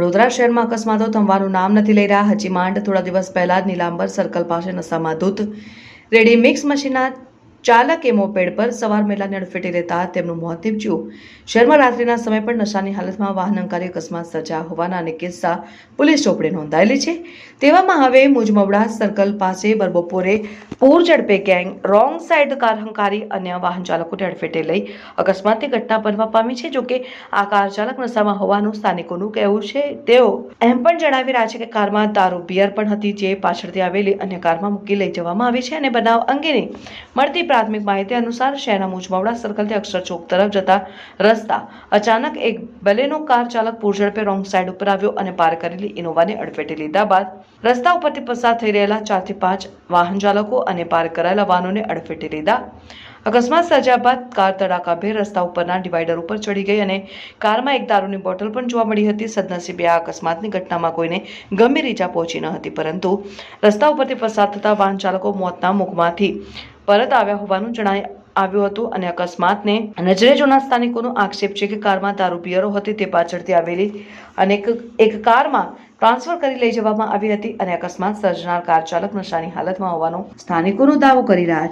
વડોદરા શહેરમાં અકસ્માતો થમવાનું નામ નથી લઈ રહ્યા. હજી માંડ થોડા દિવસ પહેલા જ નીલાંબર સર્કલ પાસે નશામાં ધૂત રેડી મિક્સ મશીનના ચાલકે મોપેડ પર સવાર મહિલાને અડફેટે લેતા તેમનું મોત નીપજ્યું. શહેરમાં રાત્રિના સમય પર નશાની હાલતમાં વાહન અંકારી અકસ્માત સર્જાયા હોવાના અનેક કિસ્સા પોલીસ ચોપડે નોંધાયેલી છે. તેવામાં હવે મુજમવડા સર્કલ પાસે બપોરે પૂર ઝડપે ગેંગ રોંગ સાઈડ કાર હંકારી અન્ય વાહન ચાલકોને અડફેટે લઈ અકસ્માતની ઘટના બનવા પામી છે. જોકે આ કાર ચાલક નશામાં હોવાનું સ્થાનિકોનું કહેવું છે. તેઓ એમ પણ જણાવી રહ્યા છે કે કારમાં દારૂ બિયર પણ હતી, જે પાછળથી આવેલી અન્ય કારમાં મૂકી લઈ જવામાં આવી છે. અને બનાવ અંગેની મળતી પ્રાથમિક માહિતી અનુસાર શહેરના મુજમવડા સર્કલથી અક્ષર ચોક તરફ જતા રસ્તા અચાનક એક બલેનો કાર ચાલક પૂર ઝડપે રોંગ સાઈડ ઉપર આવ્યો અને પાર કરેલી ઇનોવાને અડફેટે લીધા બાદ રસ્તા ઉપરથી પસાર થઈ રહેલા 4 થી 5 વાહન ચાલકો અને પાર કરાયેલા વાહનોને અડફેટે લીધા. અકસ્માત સર્જાયા બાદ કાર તડાકાભેર રસ્તા ઉપરના ડિવાઈડર ઉપર ચડી ગઈ અને કારમાં એક દારૂની બોટલ પણ જોવા મળી હતી. સદનસીબે આ અકસ્માતની ઘટનામાં કોઈને ગંભીર ઈજા પહોંચી ન હતી, પરંતુ રસ્તા ઉપરથી પસાર થતા વાહન ચાલકો મોતના મુખમાંથી પરત આવ્યા હોવાનું જણાઈ આવ્યું હતું. અને અકસ્માતને નજરે જોનાર સ્થાનિકોનો આક્ષેપ છે કે કારમાં દારૂ બિયરો હતી, તે પાછળથી આવેલી અને એક કારમાં ટ્રાન્સફર કરી લઈ જવામાં આવી હતી અને અકસ્માત સર્જનાર કાર ચાલક નશાની હાલતમાં હોવાનો સ્થાનિકોનો દાવો કરી રહ્યા છે.